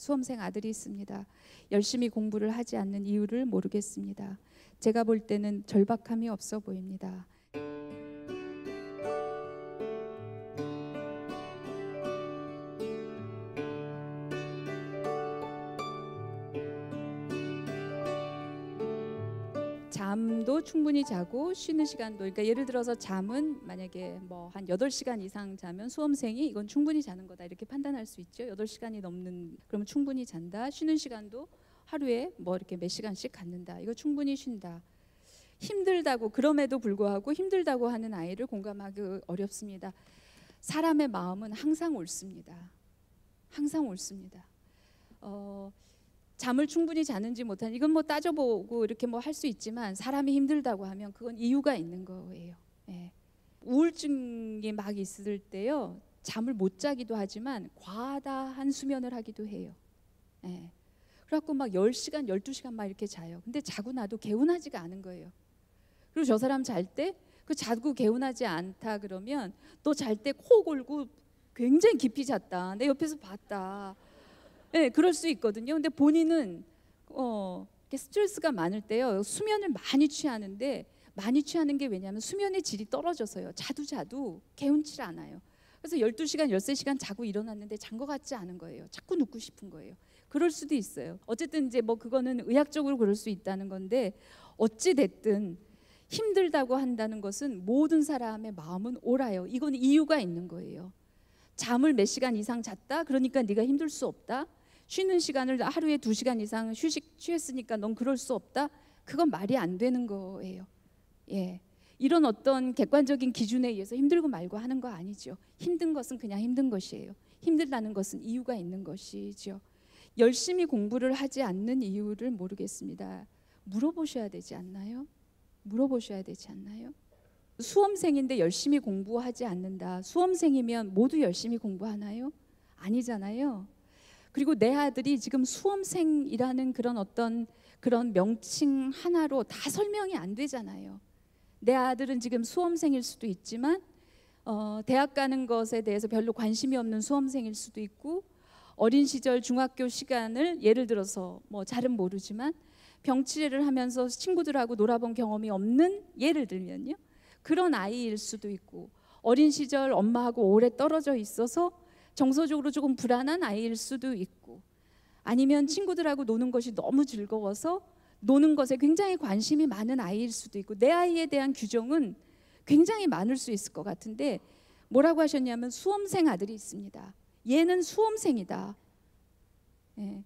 수험생 아들이 있습니다. 열심히 공부를 하지 않는 이유를 모르겠습니다. 제가 볼 때는 절박함이 없어 보입니다. 잠도 충분히 자고 쉬는 시간도, 그러니까 예를 들어서 잠은 만약에 뭐 한 8시간 이상 자면 수험생이 이건 충분히 자는 거다 이렇게 판단할 수 있죠. 8시간이 넘는, 그러면 충분히 잔다. 쉬는 시간도 하루에 뭐 이렇게 몇 시간씩 갖는다. 이거 충분히 쉰다. 힘들다고, 그럼에도 불구하고 힘들다고 하는 아이를 공감하기 어렵습니다. 사람의 마음은 항상 옳습니다. 항상 옳습니다. 잠을 충분히 자는지 못하는, 이건 뭐 따져보고 이렇게 뭐 할 수 있지만 사람이 힘들다고 하면 그건 이유가 있는 거예요. 예. 우울증이 막 있을 때요, 잠을 못 자기도 하지만 과다한 수면을 하기도 해요. 예. 그래갖고 막 10시간, 12시간 막 이렇게 자요. 근데 자고 나도 개운하지가 않은 거예요. 그리고 저 사람 잘 때 그 자고 개운하지 않다 그러면 너 잘 때 코 골고 굉장히 깊이 잤다. 내 옆에서 봤다. 네, 그럴 수 있거든요. 근데 본인은 스트레스가 많을 때요, 수면을 많이 취하는데, 많이 취하는 게 왜냐하면 수면의 질이 떨어져서요. 자도 개운치 않아요. 그래서 12시간, 13시간 자고 일어났는데 잔 것 같지 않은 거예요. 자꾸 눕고 싶은 거예요. 그럴 수도 있어요. 어쨌든 이제 뭐 그거는 의학적으로 그럴 수 있다는 건데, 어찌 됐든 힘들다고 한다는 것은 모든 사람의 마음은 옳아요. 이건 이유가 있는 거예요. 잠을 몇 시간 이상 잤다? 그러니까 네가 힘들 수 없다. 쉬는 시간을 하루에 2시간 이상 휴식 취했으니까 넌 그럴 수 없다. 그건 말이 안 되는 거예요. 예. 이런 어떤 객관적인 기준에 의해서 힘들고 말고 하는 거 아니죠. 힘든 것은 그냥 힘든 것이에요. 힘들다는 것은 이유가 있는 것이죠. 열심히 공부를 하지 않는 이유를 모르겠습니다. 물어보셔야 되지 않나요? 물어보셔야 되지 않나요? 수험생인데 열심히 공부하지 않는다. 수험생이면 모두 열심히 공부하나요? 아니잖아요. 그리고 내 아들이 지금 수험생이라는 그런 어떤 그런 명칭 하나로 다 설명이 안 되잖아요. 내 아들은 지금 수험생일 수도 있지만 대학 가는 것에 대해서 별로 관심이 없는 수험생일 수도 있고, 어린 시절 중학교 시간을 예를 들어서 뭐 잘은 모르지만 병치레를 하면서 친구들하고 놀아본 경험이 없는, 예를 들면요, 그런 아이일 수도 있고, 어린 시절 엄마하고 오래 떨어져 있어서 정서적으로 조금 불안한 아이일 수도 있고, 아니면 친구들하고 노는 것이 너무 즐거워서 노는 것에 굉장히 관심이 많은 아이일 수도 있고, 내 아이에 대한 규정은 굉장히 많을 수 있을 것 같은데, 뭐라고 하셨냐면 수험생 아들이 있습니다. 얘는 수험생이다. 예.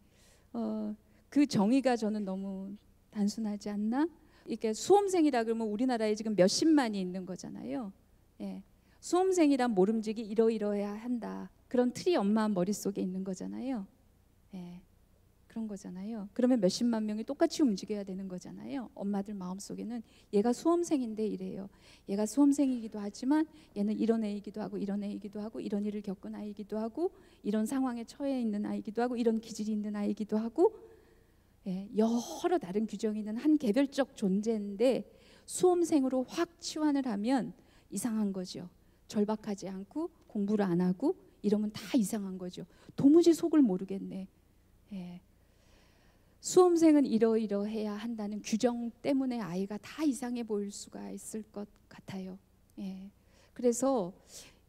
그 정의가 저는 너무 단순하지 않나? 이게 수험생이라 그러면 우리나라에 지금 몇십만이 있는 거잖아요. 예. 수험생이란 모름지기 이러이러해야 한다. 그런 틀이 엄마 머릿속에 있는 거잖아요. 예. 그런 거잖아요. 그러면 몇십만 명이 똑같이 움직여야 되는 거잖아요. 엄마들 마음속에는 얘가 수험생인데 이래요. 얘가 수험생이기도 하지만 얘는 이런 애이기도 하고 이런 애이기도 하고 이런 일을 겪은 아이기도 하고 이런 상황에 처해 있는 아이기도 하고 이런 기질이 있는 아이기도 하고, 예, 여러 다른 규정이 있는 한 개별적 존재인데 수험생으로 확 치환을 하면 이상한 거죠. 절박하지 않고 공부를 안 하고 이러면 다 이상한 거죠. 도무지 속을 모르겠네. 예. 수험생은 이러이러해야 한다는 규정 때문에 아이가 다 이상해 보일 수가 있을 것 같아요. 예. 그래서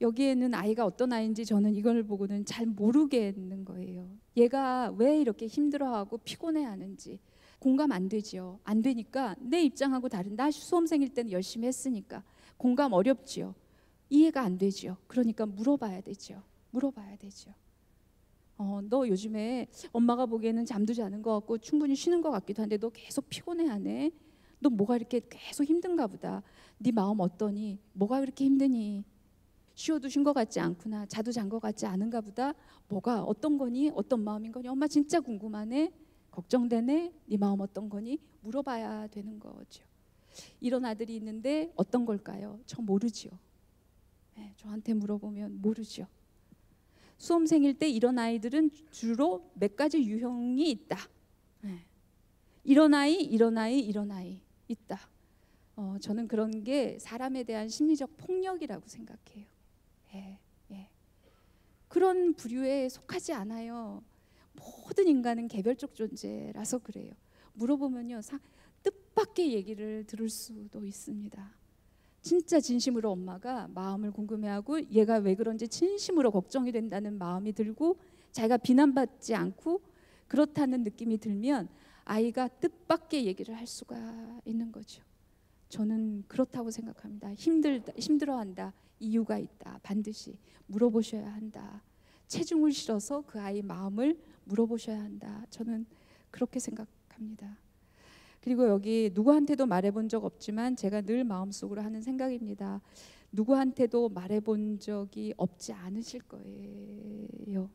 여기에는 아이가 어떤 아이인지 저는 이걸 보고는 잘 모르겠는 거예요. 얘가 왜 이렇게 힘들어하고 피곤해하는지 공감 안 되지요. 안 되니까 내 입장하고 다른, 나 수험생일 때는 열심히 했으니까 공감 어렵지요. 이해가 안 되지요. 그러니까 물어봐야 되죠. 물어봐야 되죠. 너 요즘에 엄마가 보기에는 잠도 자는 것 같고 충분히 쉬는 것 같기도 한데 너 계속 피곤해하네. 너 뭐가 이렇게 계속 힘든가 보다. 네 마음 어떠니? 뭐가 그렇게 힘드니? 쉬어도 쉰 것 같지 않구나. 자도 잔 것 같지 않은가 보다. 뭐가 어떤 거니? 어떤 마음인 거니? 엄마 진짜 궁금하네. 걱정되네. 네 마음 어떤 거니? 물어봐야 되는 거죠. 이런 아들이 있는데 어떤 걸까요? 저 모르지요. 네, 저한테 물어보면 모르죠. 수험생일 때 이런 아이들은 주로 몇 가지 유형이 있다. 네. 이런 아이, 이런 아이, 이런 아이 있다. 저는 그런 게 사람에 대한 심리적 폭력이라고 생각해요. 예, 예. 그런 부류에 속하지 않아요. 모든 인간은 개별적 존재라서 그래요. 물어보면요, 뜻밖의 얘기를 들을 수도 있습니다. 진짜 진심으로 엄마가 마음을 궁금해하고 얘가 왜 그런지 진심으로 걱정이 된다는 마음이 들고 자기가 비난받지 않고 그렇다는 느낌이 들면 아이가 뜻밖의 얘기를 할 수가 있는 거죠. 저는 그렇다고 생각합니다. 힘들어한다, 이유가 있다, 반드시 물어보셔야 한다. 체중을 실어서 그 아이 마음을 물어보셔야 한다. 저는 그렇게 생각합니다. 그리고 여기 누구한테도 말해본 적 없지만 제가 늘 마음속으로 하는 생각입니다. 누구한테도 말해본 적이 없지 않으실 거예요.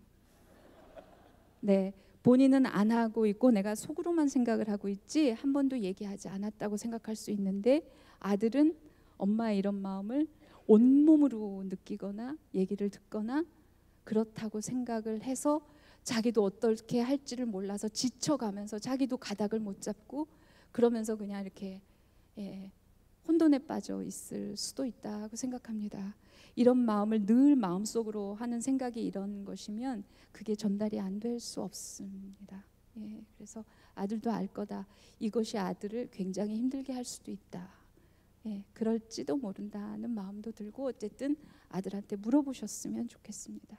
네, 본인은 안 하고 있고 내가 속으로만 생각을 하고 있지 한 번도 얘기하지 않았다고 생각할 수 있는데, 아들은 엄마의 이런 마음을 온몸으로 느끼거나 얘기를 듣거나 그렇다고 생각을 해서 자기도 어떻게 할지를 몰라서 지쳐가면서 자기도 가닥을 못 잡고 그러면서 그냥 이렇게 혼돈에 빠져 있을 수도 있다고 생각합니다. 이런 마음을 늘 마음속으로 하는 생각이 이런 것이면 그게 전달이 안 될 수 없습니다. 그래서 아들도 알 거다. 이것이 아들을 굉장히 힘들게 할 수도 있다. 그럴지도 모른다는 마음도 들고 어쨌든 아들한테 물어보셨으면 좋겠습니다.